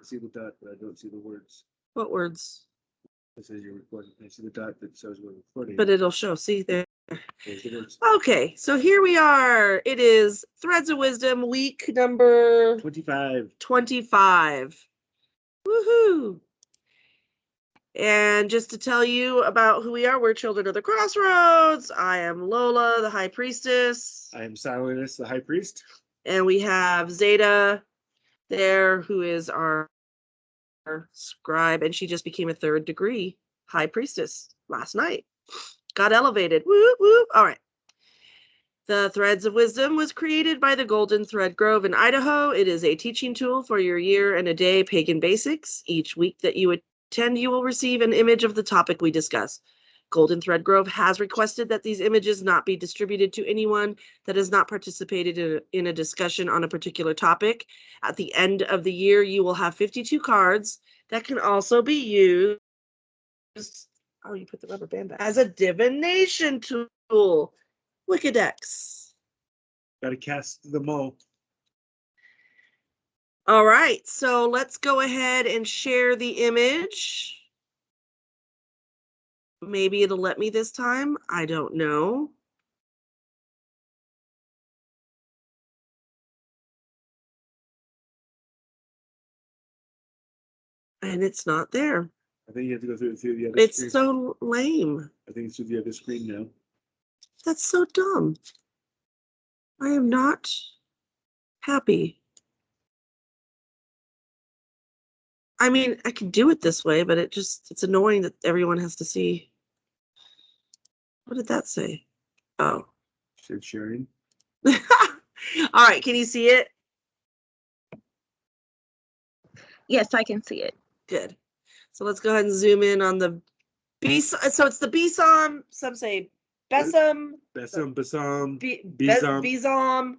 see the dot, but I don't see the words. What words? It says you're recording. I see the dot that shows we're recording. But it'll show. See there. There's the words. Okay, so here we are. It is Threads of Wisdom, week number 25. Woohoo! And just to tell you about who we are, we're Children of the Crossroads. I am Lola, the High Priestess. I am Silenus, the High Priest. And we have Zeta there, who is our scribe, and she just became a 3rd degree High Priestess last night. Got elevated. Whoop, whoop. All right. The Threads of Wisdom was created by the Golden Thread Grove in Idaho. It is a teaching tool for your year and a day pagan basics. Each week that you attend, you will receive an image of the topic we discuss. Golden Thread Grove has requested that these images not be distributed to anyone that has not participated in a discussion on a particular topic. At the end of the year, you will have 52 cards that can also be used. Oh, you put the rubber band back. As a divination tool. Wickedex. Gotta cast them all. All right, so let's go ahead and share the image. Maybe it'll let me this time. I don't know. And it's not there. I think you have to go through the other It's screen. so lame. I think it's through the other screen now. That's so dumb. I am not happy. I mean, I can do it this way, but it's annoying that everyone has to see. What did that say? Oh. Said sharing. All right, can you see it? Yes, I can see it. Good. So let's go ahead and zoom in on the Besom. So it's the Besom. Some say Besom. Besom. Besom.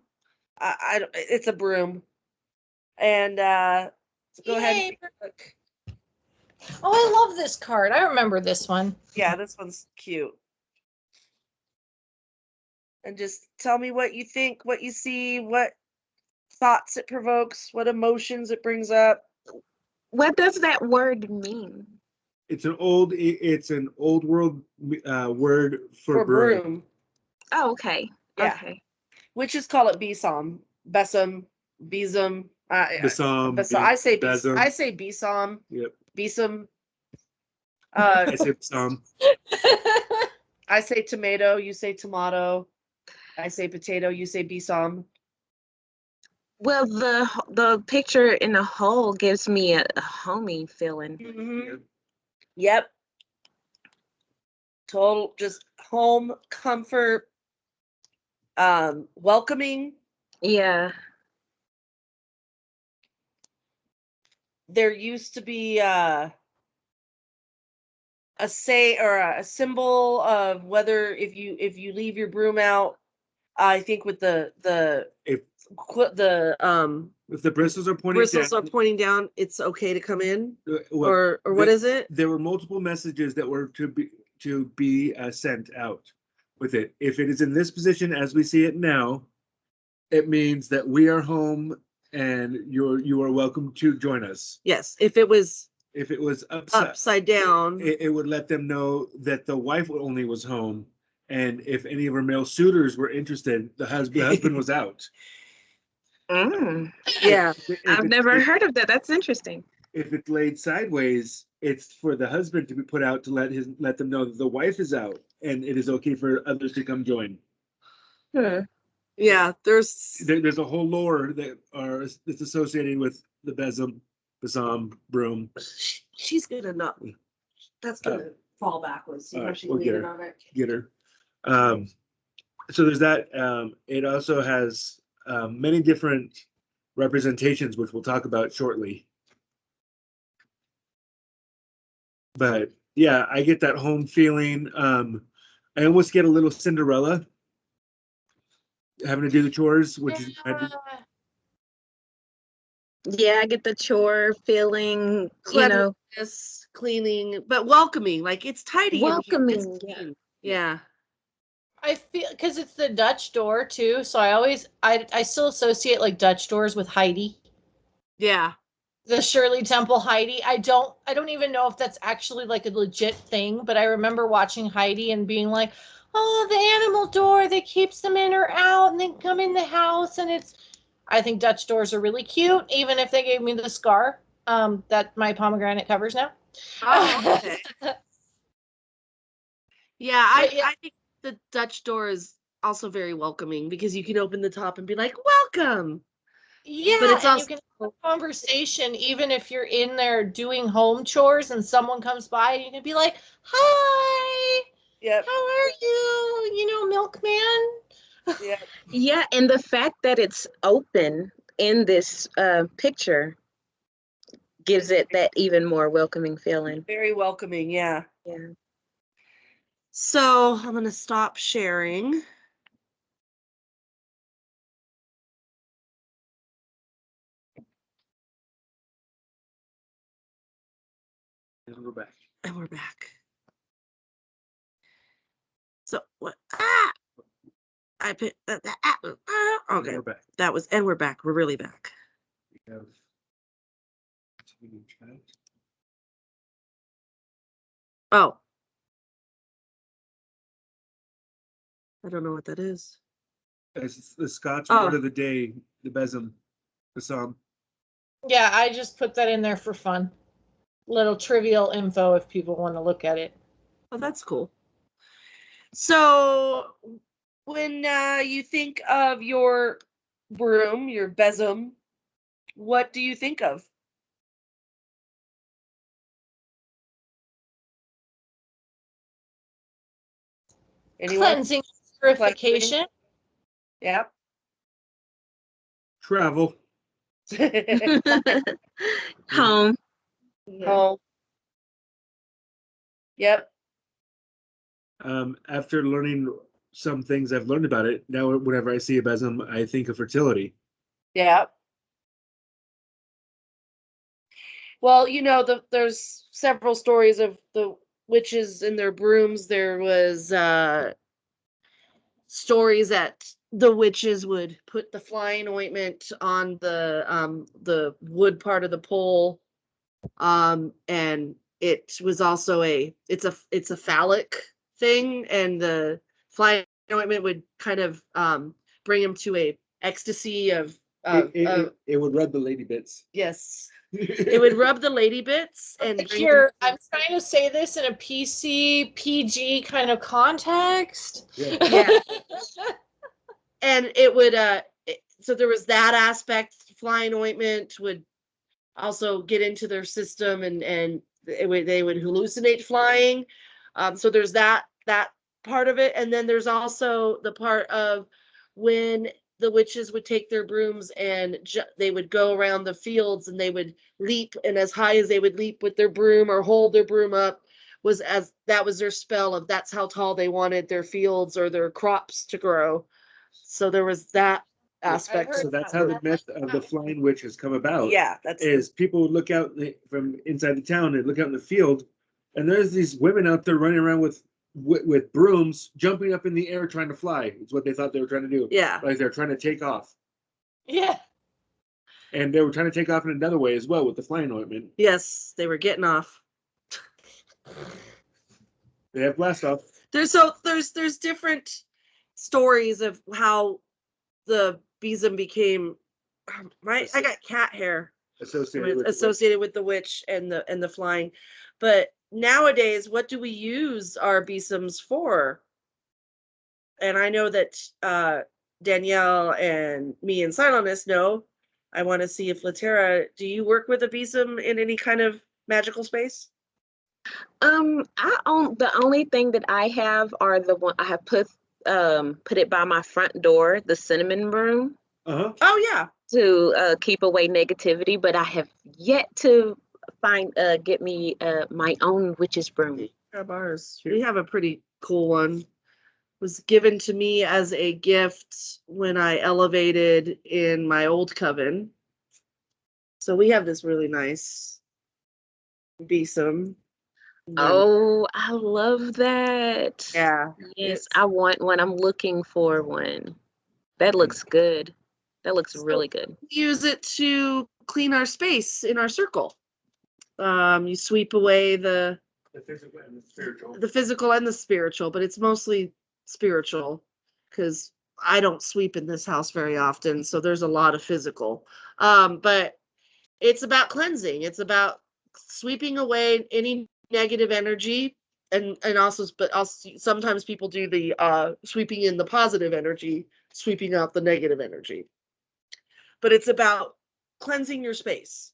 It's a broom. And go ahead. Look. Oh, I love this card. I remember this one. Yeah, this one's cute. And just tell me what you think, what you see, what thoughts it provokes, what emotions it brings up. What does that word mean? It's an old world word for broom. Oh, okay. Yeah. Okay. Witches call it Besom. Besom. Besom. I say Besom. I say Besom. Yep. Besom. I say Besom. I say tomato. You say tomato. I say potato. You say Besom. Well, the picture in the whole gives me a homey feeling. Mm-hmm. Yep. Total, just home, comfort, welcoming. Yeah. There used to be a say or a symbol of whether if you leave your broom out. I think with the If the bristles are pointing down, it's okay to come in. Or what is it? There were multiple messages that were to be sent out with it. If it is in this position as we see it now, it means that we are home and you are welcome to join us. Yes. If it was upside down, it would let them know that the wife only was home. And if any of her male suitors were interested, the husband was out. Yeah. I've never heard of that. That's interesting. If it's laid sideways, it's for the husband to be put out to let them know that the wife is out and it is okay for others to come join. Yeah, there's a whole lore that's associated with the Besom broom. She's gonna know. That's gonna fall backwards. See how she's leaning on it. Get her. So there's that. It also has many different representations, which we'll talk about shortly. But yeah, I get that home feeling. I almost get a little Cinderella having to do the chores, which is Yeah, I get the chore feeling, cleaning, but welcoming. Like it's tidy. Welcoming. Yeah. I feel because it's the Dutch door too, so I still associate like Dutch doors with Heidi. Yeah. the Shirley Temple Heidi. I don't even know if that's actually like a legit thing, but I remember watching Heidi and being like, oh, the animal door that keeps them in or out and then come in the house. And I think Dutch doors are really cute, even if they gave me the scar that my pomegranate covers now. Oh, okay. Yeah, But yeah. I think the Dutch door is also very welcoming because you can open the top and be like, welcome. Yeah, But it's and you also can have a conversation even if you're in there doing home chores and someone comes by and you can be like, hi, yep, how are you? Milkman? yep. Yeah, and the fact that it's open in this picture gives it that even more welcoming feeling. Very welcoming, yeah. Yeah. So I'm gonna stop sharing. And we're back. And we're back. So what? Ah! I picked that. Okay, We're back. that was, and we're back. We're really back. We have continue chat. Oh, I don't know what that is. It's the Scotch Oh. word of the day, the Besom. Besom. Yeah, I just put that in there for fun. Little trivial info if people want to look at it. Oh, that's cool. So when you think of your broom, your besom, what do you think of? Anyone? Cleansing, purification. Yeah. Travel. Home. Home. Yep. After learning some things I've learned about it, now whenever I see a besom, I think of fertility. Yeah. Well, there's several stories of the witches and their brooms. There was stories that the witches would put the flying ointment on the wood part of the pole, and it was also it's a phallic thing, and the flying ointment would kind of bring him to a ecstasy of It would rub the lady bits. yes, it would rub the lady bits and bring him Here, I'm trying to say this in a PG kind of context. Yeah. And it would so there was that aspect. Flying ointment would also get into their system, and they would hallucinate flying. So there's that part of it, and then there's also the part of when the witches would take their brooms and they would go around the fields and they would leap, and as high as they would leap with their broom or hold their broom up was as that was their spell of that's how tall they wanted their fields or their crops to grow. So there was that aspect. So that's how the myth of the flying witch has come about. Yeah, that's is people would look out from inside the town and look out in the field, and there's these women out there running around with brooms, jumping up in the air trying to fly. It's what they thought they were trying to do. Yeah. Like they're trying to take off. Yeah. And they were trying to take off in another way as well with the flying ointment. Yes, they were getting off. They have blast off. There's different stories of how the besom became. I got cat hair associated with the witch and the flying, but nowadays, what do we use our besoms for? And I know that Danielle and me and Silentness know. I want to see if Latera, do you work with a besom in any kind of magical space? I own the only thing that I have are the one I have put it by my front door, the cinnamon broom. Oh yeah. To keep away negativity, but I have yet to get me my own witch's broom. Grab ours. We have a pretty cool one. It was given to me as a gift when I elevated in my old coven. So we have this really nice besom. Oh, I love that. Yeah. Yes, I want one. I'm looking for one. That looks good. That looks really good. Use it to clean our space in our circle. You sweep away the physical and the spiritual. the physical and the spiritual, but it's mostly spiritual because I don't sweep in this house very often, so there's a lot of physical. But it's about cleansing. It's about sweeping away any negative energy, and also, but also sometimes people do the sweeping in the positive energy, sweeping out the negative energy. But it's about cleansing your space.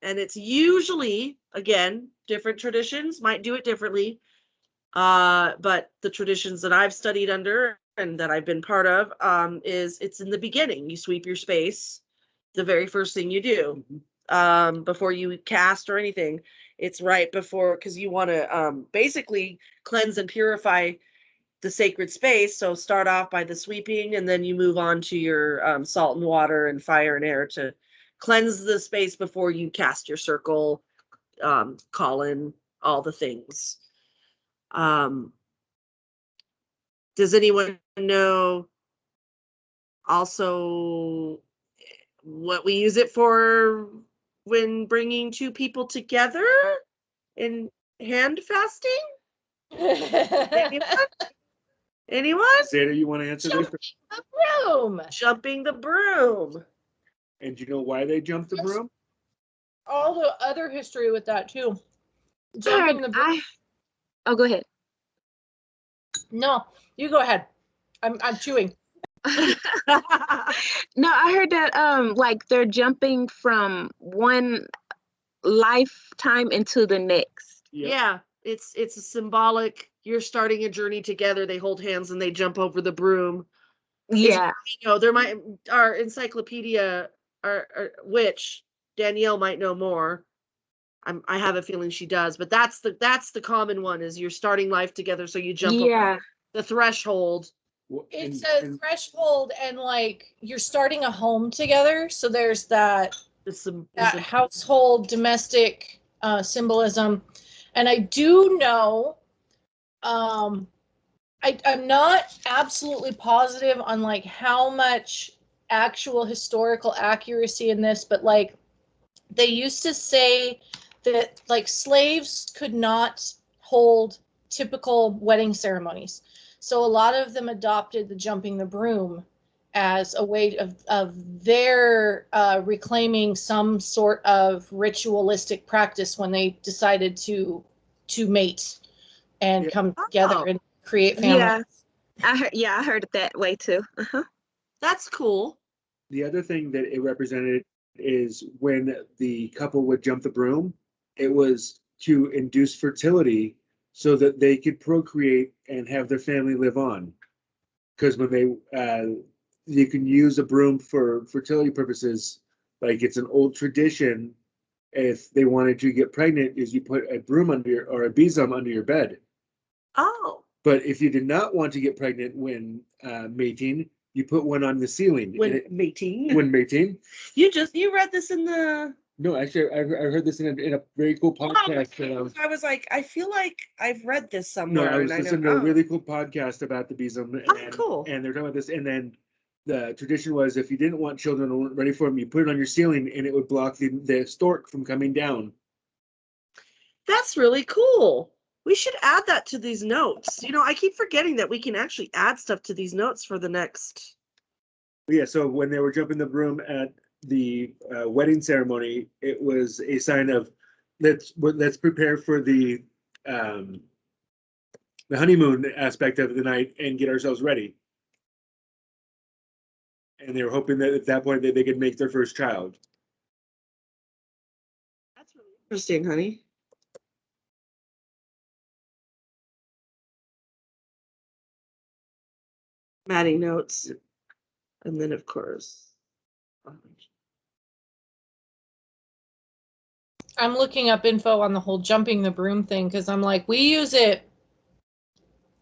And it's usually, again, different traditions might do it differently. But the traditions that I've studied under and that I've been part of is it's in the beginning. You sweep your space, the very first thing you do before you cast or anything. It's right before, because you want to basically cleanse and purify the sacred space. So start off by the sweeping, and then you move on to your salt and water and fire and air to cleanse the space before you cast your circle, call in all the things. Does anyone know also what we use it for when bringing two people together in hand fasting? Anyone? Zeta, you want to answer this? The broom. Jumping the broom. And do you know why they jumped the broom? All the other history with that too. Jumping the broom. Oh, go ahead. No, you go ahead. I'm chewing. No, I heard that like they're jumping from one lifetime into the next. Yeah, it's a symbolic. You're starting a journey together. They hold hands and they jump over the broom. Yeah. You know, there might our encyclopedia, which Danielle might know more. I have a feeling she does, but that's the common one is you're starting life together, so you jump over the threshold. It's a threshold, and like you're starting a home together. So there's that household domestic symbolism, and I do know. I'm not absolutely positive on like how much actual historical accuracy in this, but like they used to say that like slaves could not hold typical wedding ceremonies. So a lot of them adopted the jumping the broom as a way of their reclaiming some sort of ritualistic practice when they decided to mate and come together and create family. Yeah, I heard it that way too. That's cool. The other thing that it represented is when the couple would jump the broom, it was to induce fertility so that they could procreate and have their family live on. Because when you can use a broom for fertility purposes, like it's an old tradition. If they wanted to get pregnant, is you put a broom or a besom under your bed. Oh. But if you did not want to get pregnant when mating, you put one on the ceiling. When mating. You read this in the. No, actually, I heard this in a very cool podcast. I was like, I feel like I've read this No, somewhere. I was listening to a really cool podcast about the besom. Cool. And they're talking about this. And then the tradition was if you didn't want children or weren't ready for them, you put it on your ceiling and it would block the stork from coming down. That's really cool. We should add that to these notes. You know, I keep forgetting that we can actually add stuff to these notes for the next. Yeah, so when they were jumping the broom at the wedding ceremony, it was a sign of let's prepare for the honeymoon aspect of the night and get ourselves ready. And they were hoping that at that point that they could make their first child. That's really interesting, honey. Maddie notes. And then, of course. I'm looking up info on the whole jumping the broom thing because I'm like, we use it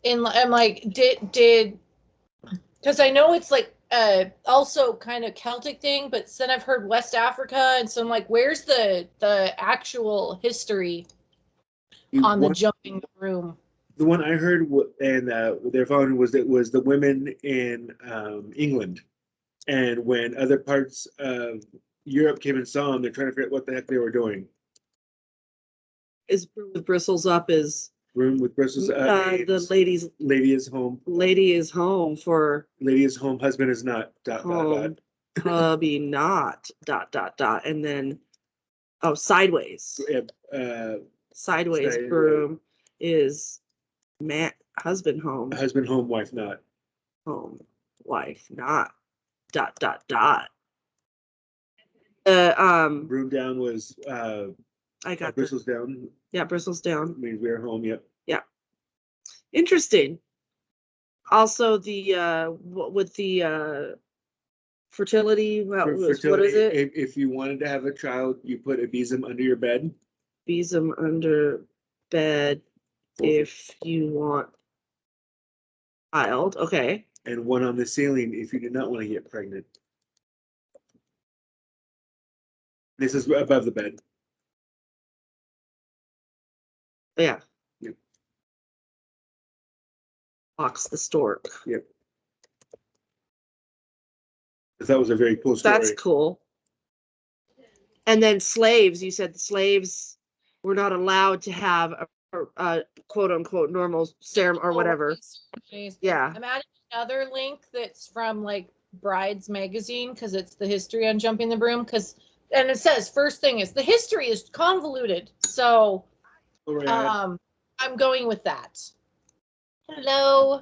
in. I'm like, did because I know it's like also kind of Celtic thing, but then I've heard West Africa, and so I'm like, where's the actual history on the jumping the broom? The one I heard and their following was the women in England, and when other parts of Europe came and saw them, they're trying to figure out what the heck they were doing. Is broom with bristles up is Room with bristles. the Lady is home. lady is home for Lady is home. Husband is not. Dot, dot, dot. home, hubby not, dot, dot, dot. And then, oh, sideways. Sideways Side- broom is man, husband home, Husband home, wife not. home, wife not, dot, dot, dot. Broom down was I got the, bristles down yeah, bristles down. means we are home. Yep. Interesting. Also, the with the fertility, what For was, what fertility, is it? if you wanted to have a child, you put a besom under your bed. Besom under bed if you want child. Okay. And one on the ceiling if you do not want to get pregnant. This is above the bed. Yeah. Yep. Box the stork. Yep. That was a very cool story. That's cool. And then slaves, you said the slaves were not allowed to have a quote unquote normal ceremony or whatever. Yeah. I'm adding another link that's from like Brides Magazine because it's the history on jumping the broom. And it says first thing is the history is convoluted. So All right. I'm going with that. Hello.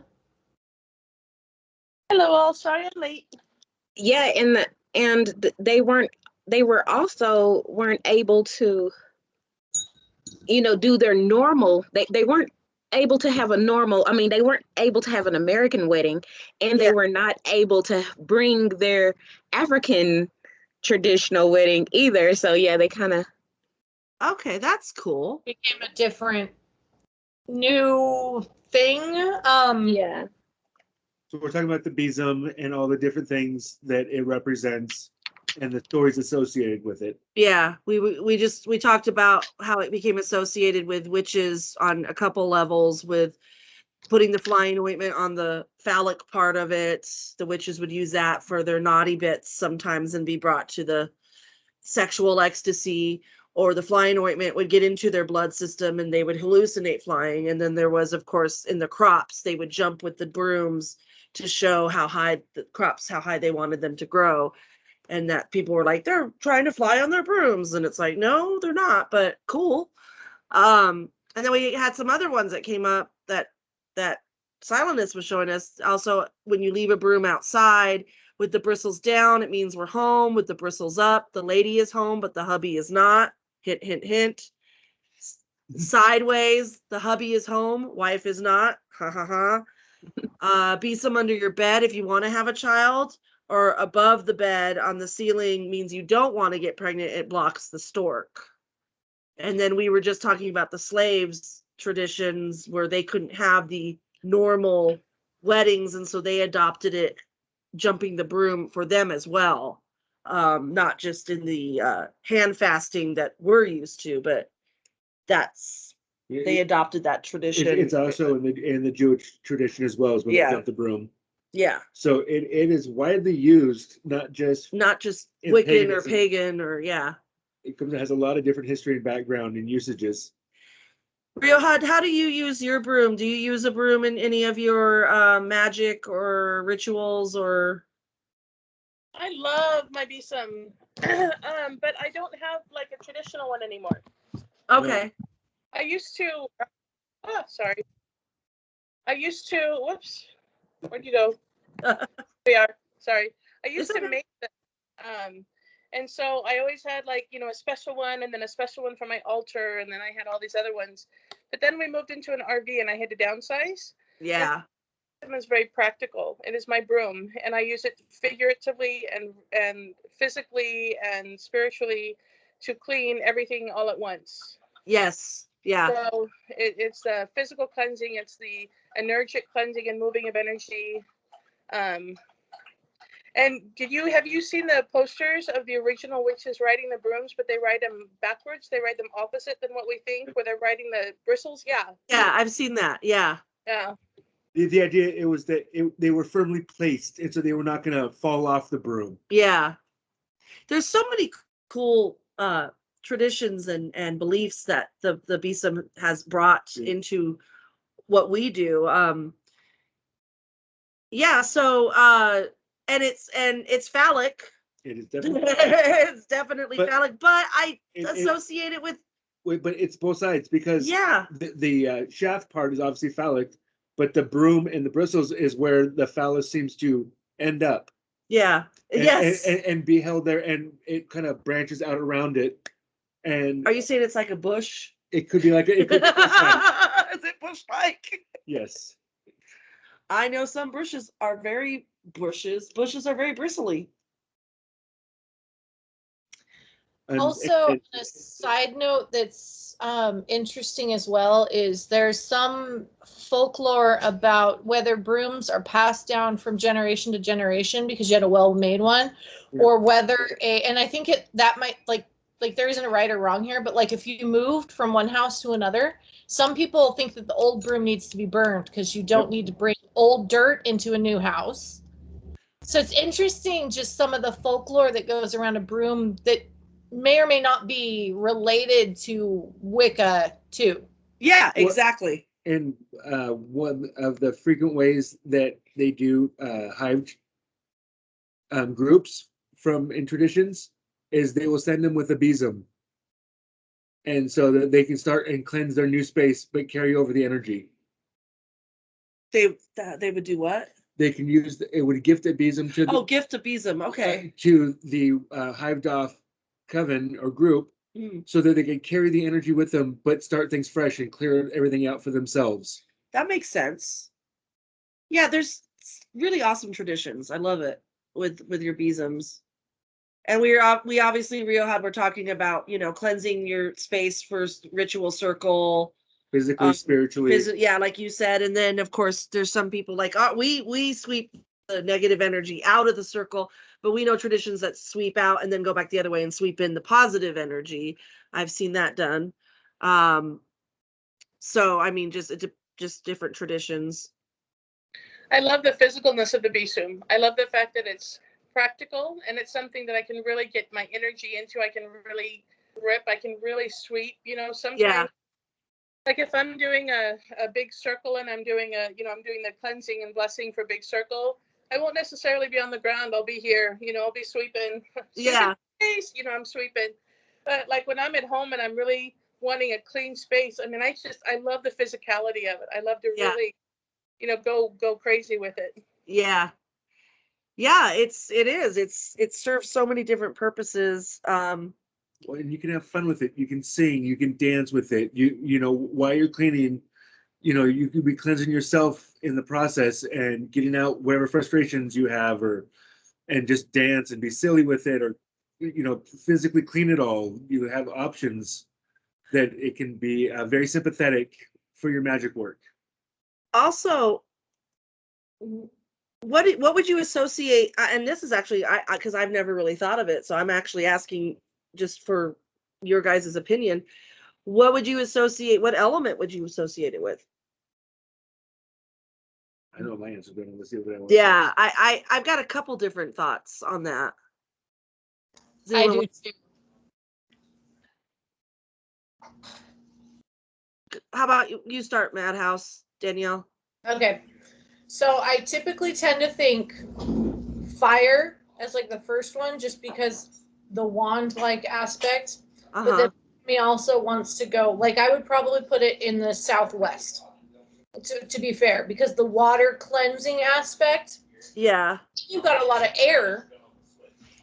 Hello all, sorry I'm late. Yeah, they were also weren't able to, do their normal, they weren't able to have a normal, I mean, they weren't able to have an American wedding, and they Yeah. were not able to bring their African traditional wedding either. So yeah, they kind of. Okay, that's cool. Became a different new thing. Yeah. So we're talking about the besom and all the different things that it represents and the stories associated with it. Yeah, we talked about how it became associated with witches on a couple levels, with putting the flying ointment on the phallic part of it. The witches would use that for their naughty bits sometimes and be brought to the sexual ecstasy, or the flying ointment would get into their blood system and they would hallucinate flying. And then there was, of course, in the crops, they would jump with the brooms to show how high they wanted them to grow. And that people were like, they're trying to fly on their brooms. And it's like, no, they're not, but cool. And then we had some other ones that came up that Silentist was showing us. Also, when you leave a broom outside with the bristles down, it means we're home. With the bristles up, the lady is home, but the hubby is not. Hint, hint, hint. Sideways, the hubby is home, wife is not. Ha ha ha. Besom under your bed if you want to have a child, or above the bed on the ceiling means you don't want to get pregnant. It blocks the stork. And then we were just talking about the slaves traditions where they couldn't have the normal weddings, and so they adopted it, jumping the broom for them as well. Not just in the hand fasting that we're used to, but they adopted that tradition. It's also in the Jewish tradition as well as when they jump the broom. Yeah. So it is widely used, not just in Wiccan or pagan or yeah. It has a lot of different history and background and usages. Riohad, how do you use your broom? Do you use a broom in any of your magic or rituals or? I love my Besom, but I don't have like a traditional one anymore. Okay. I used to, sorry. I used to, whoops, where'd you go? There we are, sorry. I used to make them, and so I always had like, a special one and then a special one for my altar, and then I had all these other ones. But then we moved into an RV and I had to downsize. Yeah. It is very practical. It is my broom, and I use it figuratively and physically and spiritually to clean everything all at once. Yes. Yeah. So it's the physical cleansing, it's the energetic cleansing and moving of energy. And have you seen the posters of the original witches riding the brooms, but they ride them backwards? They ride them opposite than what we think, where they're riding the bristles. Yeah. Yeah, I've seen that. Yeah. Yeah. The idea it was that they were firmly placed, and so they were not going to fall off the broom. Yeah. There's so many cool traditions and beliefs that the Besom has brought into what we do. Yeah, so and it's phallic. It is definitely. It's definitely But phallic, but I it- associate it with Wait, but it's both sides because yeah. the shaft part is obviously phallic, but the broom and the bristles is where the phallus seems to end up. Yeah. And, Yes. and be held there, and it kind of branches out around it. And Are you saying it's like a bush? it could be like it could be Is it bush-like? yes. I know some bushes are very bristly. Also, a side note that's interesting as well is there's some folklore about whether brooms are passed down from generation to generation because you had a well-made one, or whether and I think that might like there isn't a right or wrong here, but like if you moved from one house to another, some people think that the old broom needs to be burned because you don't need to bring old dirt into a new house. So it's interesting just some of the folklore that goes around a broom that may or may not be related to Wicca too. Yeah, exactly. And one of the frequent ways that they do hive groups in traditions is they will send them with a besom, and so that they can start and cleanse their new space, but carry over the energy. They would do what? They can use it would gift a besom to the, gift a besom. Okay. to the hived off coven or group, so that they can carry the energy with them, but start things fresh and clear everything out for themselves. That makes sense. Yeah, there's really awesome traditions. I love it with your besoms. And we obviously Riohad, we're talking about, cleansing your space for ritual circle. Physically, spiritually. Yeah, like you said. And then of course there's some people like, we sweep the negative energy out of the circle, but we know traditions that sweep out and then go back the other way and sweep in the positive energy. I've seen that done. So I mean, just different traditions. I love the physicalness of the Besom. I love the fact that it's practical and it's something that I can really get my energy into. I can really rip. I can really sweep. Sometimes, like if I'm doing a big circle and I'm doing I'm doing the cleansing and blessing for big circle, I won't necessarily be on the ground. I'll be here. I'll be sweeping. Yeah. Space, I'm sweeping. But like when I'm at home and I'm really wanting a clean space, I mean, I love the physicality of it. I love to really go crazy with it. Yeah. It serves so many different purposes. Well, and you can have fun with it. You can sing, you can dance with it. While you're cleaning, you could be cleansing yourself in the process and getting out whatever frustrations you have, and just dance and be silly with it, or physically clean it all. You have options that it can be very sympathetic for your magic work. Also, what would you associate? And this is actually because I've never really thought of it, so I'm actually asking just for your guys' opinion. What would you associate? What element would you associate it with? I know my answer, but let's see what I want. Yeah, I've got a couple different thoughts on that. I do too. How about you start, Madhouse, Danielle? Okay. So I typically tend to think fire as like the first one, just because the wand-like aspect. But then me also wants to go, like I would probably put it in the southwest, to be fair, because the water cleansing aspect. Yeah. You've got a lot of air.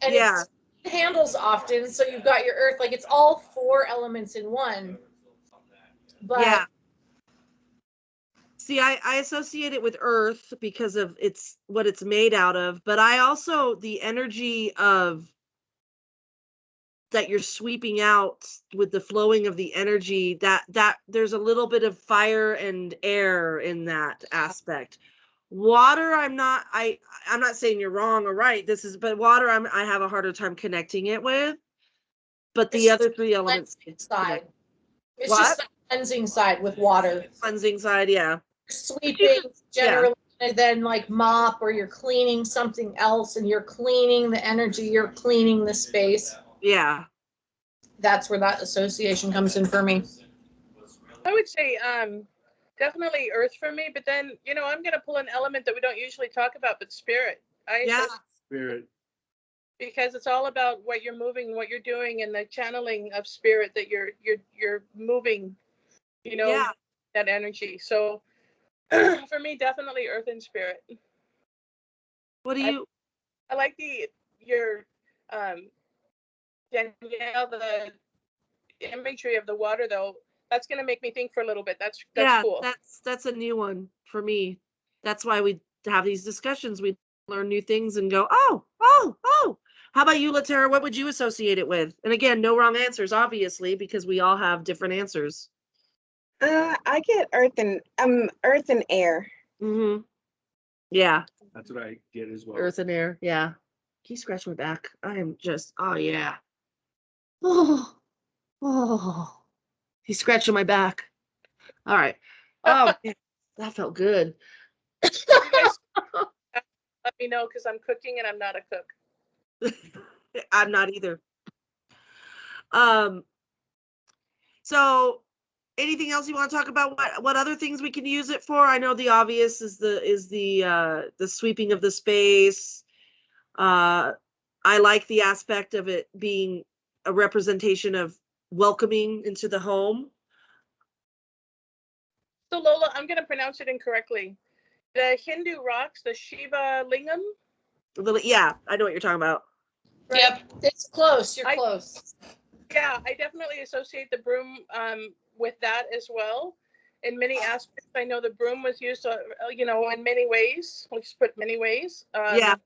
And it handles often, so you've got your earth, like it's all four elements in one. But see, I associate it with earth because of what it's made out of, but I also the energy of that you're sweeping out with the flowing of the energy, that there's a little bit of fire and air in that aspect. Water, I'm not saying you're wrong or right. But water, I have a harder time connecting it with. But the other three elements side. It's just the cleansing side with water. Cleansing side, yeah. Sweeping generally and then like mop, or you're cleaning something else and you're cleaning the energy, you're cleaning the space. Yeah. That's where that association comes in for me. I would say definitely earth for me, but then I'm gonna pull an element that we don't usually talk about, but spirit. Yeah. Spirit. Because it's all about what you're moving, what you're doing, and the channeling of spirit that you're moving, Yeah. that energy. So for me, definitely earth and spirit. What do you? I like your Danielle, the imagery of the water though. That's gonna make me think for a little bit. That's Yeah, cool. that's a new one for me. That's why we have these discussions. We learn new things and go, oh, oh, oh. How about you, Latera? What would you associate it with? And again, no wrong answers, obviously, because we all have different answers. I get earth and air. Mm-hmm. Yeah, That's what I get as well. earth and air. Yeah. Can you scratch my back? I am just, oh yeah. Oh, oh. He's scratching my back. All right. Oh, man, that felt good. You guys let me know because I'm cooking and I'm not a cook. I'm not either. So anything else you want to talk about? What other things we can use it for? I know the obvious is the sweeping of the space. I like the aspect of it being a representation of welcoming into the home. So Lola, I'm gonna pronounce it incorrectly. The Hindu rocks, the Shiva lingam. Yeah, I know what you're talking about. Right? Yep, it's close. You're I- close. Yeah, I definitely associate the broom with that as well. In many aspects, I know the broom was used, in many ways. Let's put many ways. Yeah.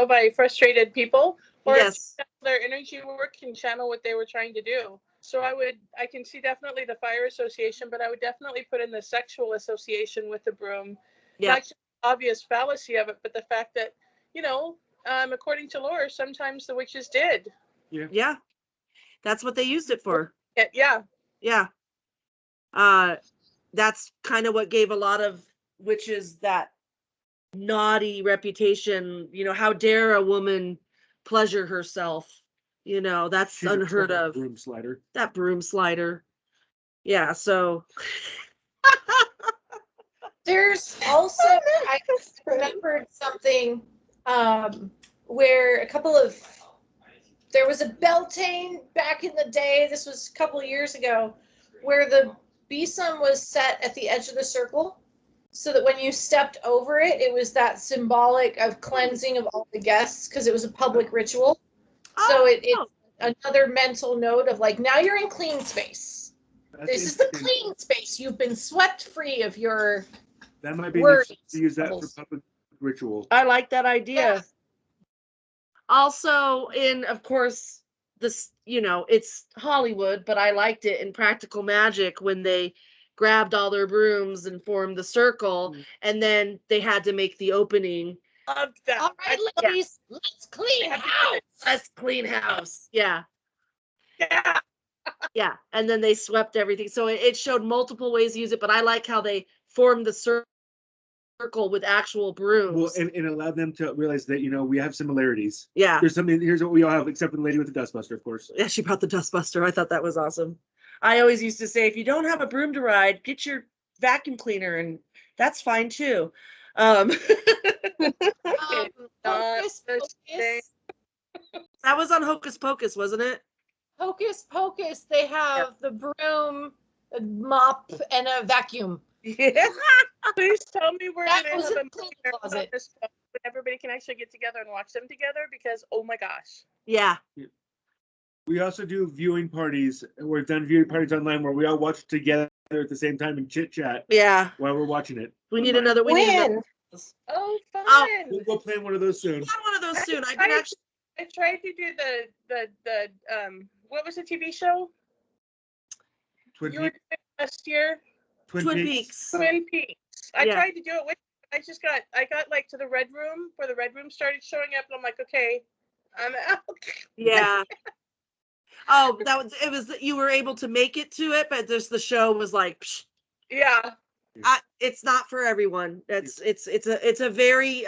By frustrated people, or Yes. their energy work can channel what they were trying to do. So I can see definitely the fire association, but I would definitely put in the sexual association with the broom. Yeah. Not just the obvious fallacy of it, but the fact that, according to lore, sometimes the witches did. Yeah. That's what they used it for. Yeah. Yeah. That's kind of what gave a lot of witches that naughty reputation. How dare a woman pleasure herself? That's She's a unheard total of. broom slider. That broom slider. Yeah, so There's also, I remembered something where there was a Beltane back in the day, this was a couple of years ago, where the Besom was set at the edge of the circle, so that when you stepped over it, it was that symbolic of cleansing of all the guests, because it was a public ritual. So it's another mental note of like, now you're in clean space. That's This is the interesting. clean space. You've been swept free of your That might be worries. to use that for public ritual. I like that idea. Yeah. Also, of course, this, it's Hollywood, but I liked it in Practical Magic when they grabbed all their brooms and formed the circle, and then they had to make the opening. Love that. All right, ladies, let's clean house. Let's clean house. Yeah. Yeah. Yeah. And then they swept everything. So it showed multiple ways to use it, but I like how they formed the circle with actual brooms. Well, and allowed them to realize that, we have similarities. Yeah. Here's what we all have, except for the lady with the dustbuster, of course. Yeah, she brought the dustbuster. I thought that was awesome. I always used to say, if you don't have a broom to ride, get your vacuum cleaner, and that's fine too. Hocus Pocus. That was on Hocus Pocus, wasn't it? Hocus Pocus. They have the broom, a mop, and a vacuum. Yeah. Please tell me we're That gonna was have a a clean marathon closet. this fall when everybody can actually get together and watch them together, because oh my gosh. Yeah. We also do viewing parties. We've done viewing parties online where we all watch together at the same time and chit chat Yeah. while we're watching it. We need another. We need another. Oh, fun. We'll plan one of those soon. We want one of those soon. I can actually. I tried to do the what was the TV show Twin you were Peaks. doing last year? Twin Peaks. Twin Peaks. I Yeah. tried to do it with. I got like to the red room where the red room started showing up, and I'm like, okay, I'm out. Yeah. It was you were able to make it to it, but just the show was like, psh, Yeah. It's not for everyone. It's a very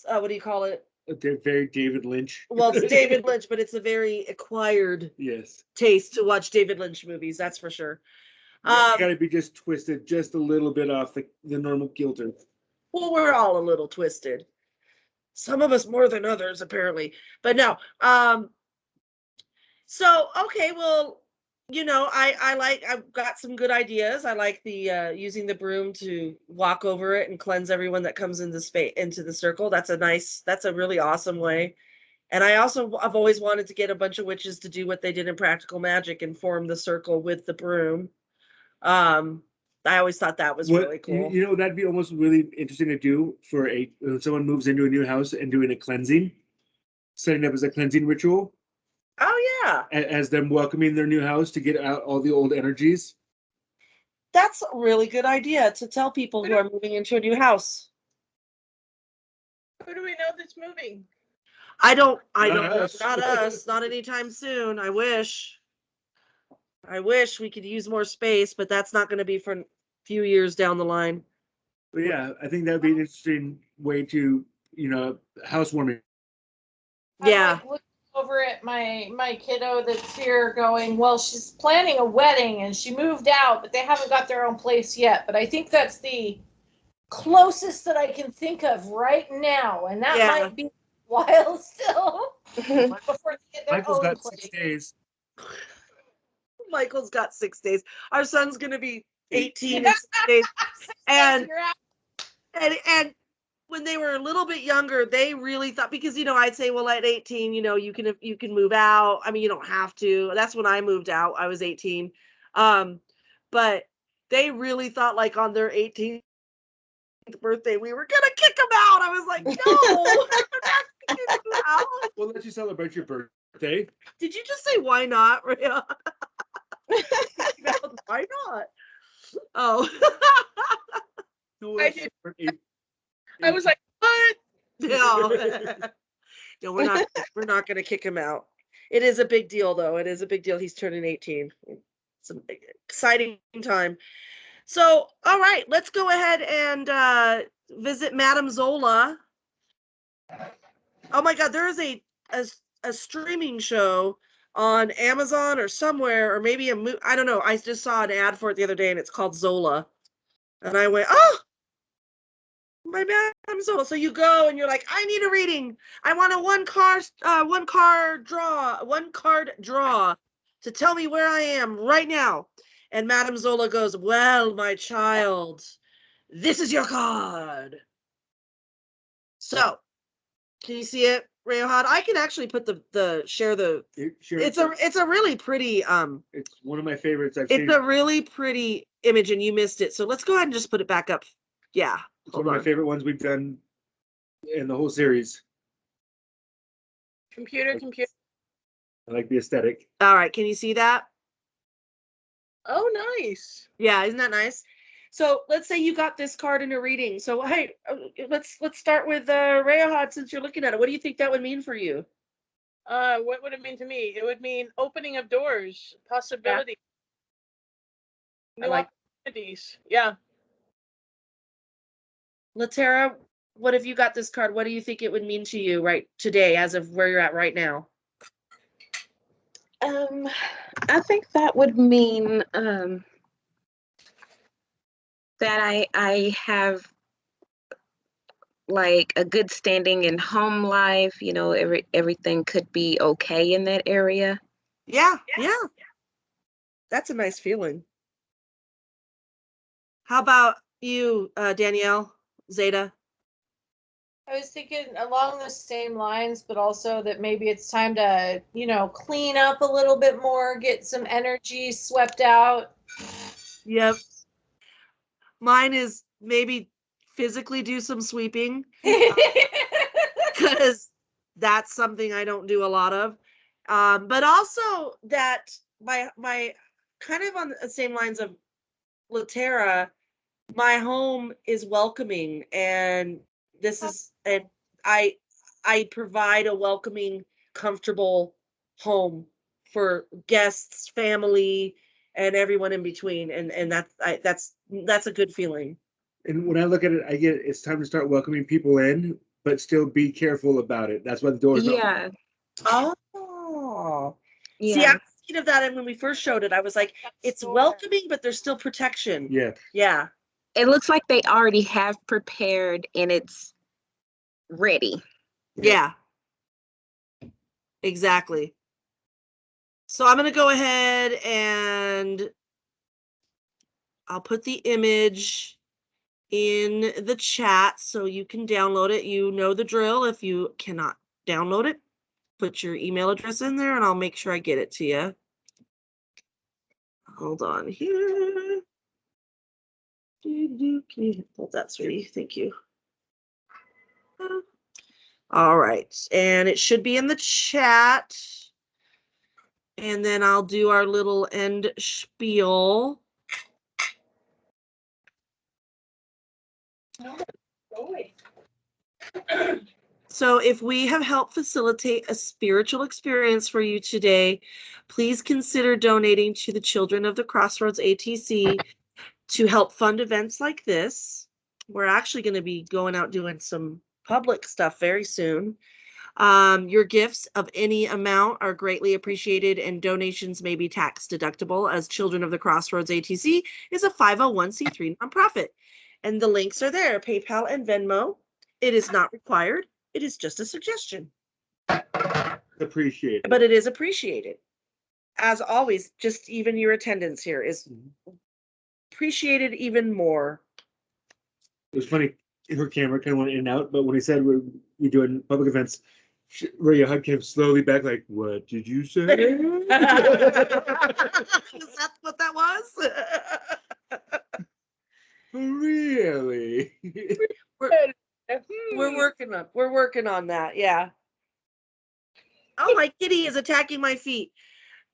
what do you call it? They're very David Lynch. Well, it's David Lynch, but it's a very acquired Yes. taste to watch David Lynch movies. That's for sure. You gotta be just twisted just a little bit off the normal kilter. Well, we're all a little twisted. Some of us more than others, apparently. But no. So okay, well, I've got some good ideas. I like the using the broom to walk over it and cleanse everyone that comes into the circle. That's a really awesome way. And I've always wanted to get a bunch of witches to do what they did in Practical Magic and form the circle with the broom. I always thought that was really cool. That'd be almost really interesting to do for when someone moves into a new house and doing a cleansing, setting up as a cleansing ritual. Oh yeah. As them welcoming their new house to get out all the old energies. That's a really good idea to tell people who are moving into a new house. Who do we know that's moving? I don't Not know. us. Not us. Not anytime soon. I wish we could use more space, but that's not going to be for a few years down the line. But yeah, I think that'd be an interesting way to, housewarming. Yeah. I'm like looking over at my kiddo that's here going, well, she's planning a wedding and she moved out, but they haven't got their own place yet. But I think that's the closest that I can think of right now. And that might be a while still before they get their Michael's own got place. 6 days. Michael's got 6 days. Our son's going to be 18 in 6 days. And when they were a little bit younger, they really thought, because, I'd say, well, at 18, you can move out. I mean, you don't have to. That's when I moved out. I was 18. But they really thought, like, on their 18th birthday, we were going to kick them out. I was like, no, we're not kicking you out. We'll let you celebrate your birthday. Did you just say, why not, Rhea? Why not? Oh. No, I did. I was like, what? No. No, we're not going to kick him out. It is a big deal, though. It is a big deal. He's turning 18. It's an exciting time. So, all right, let's go ahead and visit Madame Zola. Oh my God, there is a streaming show on Amazon or somewhere, or maybe I don't know. I just saw an ad for it the other day, and it's called Zola. And I went, oh, my Madame Zola. So you go and you're like, I need a reading. I want a one card draw to tell me where I am right now. And Madame Zola goes, well, my child, this is your card. So, can you see it, Rayhad? I can actually put share the. Sure, it's a really pretty It's one of my favorites I've It's seen. a really pretty image, and you missed it. So let's go ahead and just put it back up. Yeah. It's one of my favorite ones we've done in the whole series. Computer. I like the aesthetic. All right. Can you see that? Oh, nice. Yeah. Isn't that nice? So let's say you got this card in a reading. So hey, let's start with Rayahad, since you're looking at it. What do you think that would mean for you? What would it mean to me? It would mean opening of doors, possibility, new opportunities. Yeah. Latera, what have you got this card? What do you think it would mean to you right today, as of where you're at right now? I think that would mean that I have like a good standing in home life. Everything could be okay in that area. Yeah. That's a nice feeling. How about you, Danielle, Zeta? I was thinking along the same lines, but also that maybe it's time to, clean up a little bit more, get some energy swept out. Yep. Mine is maybe physically do some sweeping, because that's something I don't do a lot of. But also that my kind of on the same lines of Latera, my home is welcoming, and I provide a welcoming, comfortable home for guests, family, and everyone in between. And that's a good feeling. And when I look at it, I get it's time to start welcoming people in, but still be careful about it. That's why the doors Yeah. Oh. See, Yeah. I was thinking of that, and when we first showed it, I was like, it's welcoming, but there's still protection. Yeah. Yeah. It looks like they already have prepared and it's ready. Yeah. Exactly. So I'm going to go ahead and I'll put the image in the chat so you can download it. You know the drill. If you cannot download it, put your email address in there and I'll make sure I get it to you. Hold on here. Can you hold that, sweetie? Thank you. All right. And it should be in the chat. And then I'll do our little end spiel. So if we have helped facilitate a spiritual experience for you today, please consider donating to the Children of the Crossroads ATC to help fund events like this. We're actually going to be going out doing some public stuff very soon. Your gifts of any amount are greatly appreciated, and donations may be tax deductible, as Children of the Crossroads ATC is a 501c3 nonprofit. And the links are there, PayPal and Venmo. It is not required. It is just a suggestion. Appreciate it. But it is appreciated. As always, just even your attendance here is appreciated even more. It was funny. Her camera kind of went in and out, but when he said we're doing public events, Ray Hud came slowly back, like, "What did you say?" Is that what that was? Really? We're working on that. Yeah. Oh, my kitty is attacking my feet.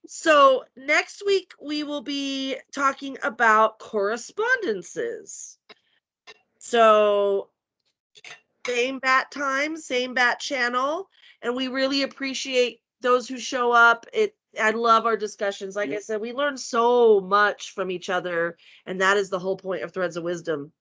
So next week we will be talking about correspondences. So same bat time, same bat channel, and we really appreciate those who show up. I love our discussions. Like I said, we learn so much from each other, and that is the whole point of Threads of Wisdom.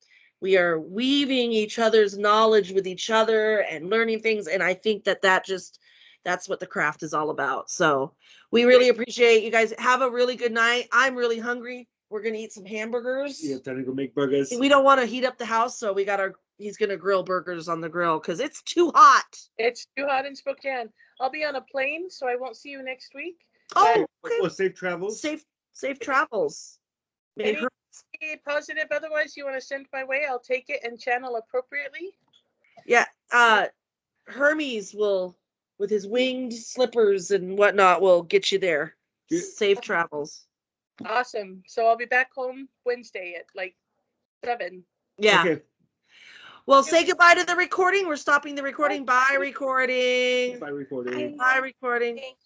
We are weaving each other's knowledge with each other and learning things, and I think that's what the craft is all about. So we really appreciate you guys. Have a really good night. I'm really hungry. We're gonna eat some hamburgers. Yeah, time to go make burgers. We don't want to heat up the house, so he's gonna grill burgers on the grill because it's too hot. It's too hot in Spokane. I'll be on a plane, so I won't see you next week. Oh, okay. Well, safe travels. Safe travels. May her- Any positive otherwise you want to send my way, I'll take it and channel appropriately. Yeah, Hermes will, with his winged slippers and whatnot, will get you there. Yeah. Safe travels. Awesome. So I'll be back home Wednesday at like 7. Yeah. Okay. Well, say goodbye to the recording. We're stopping the recording. Bye, recording. Bye, recording. Bye, recording.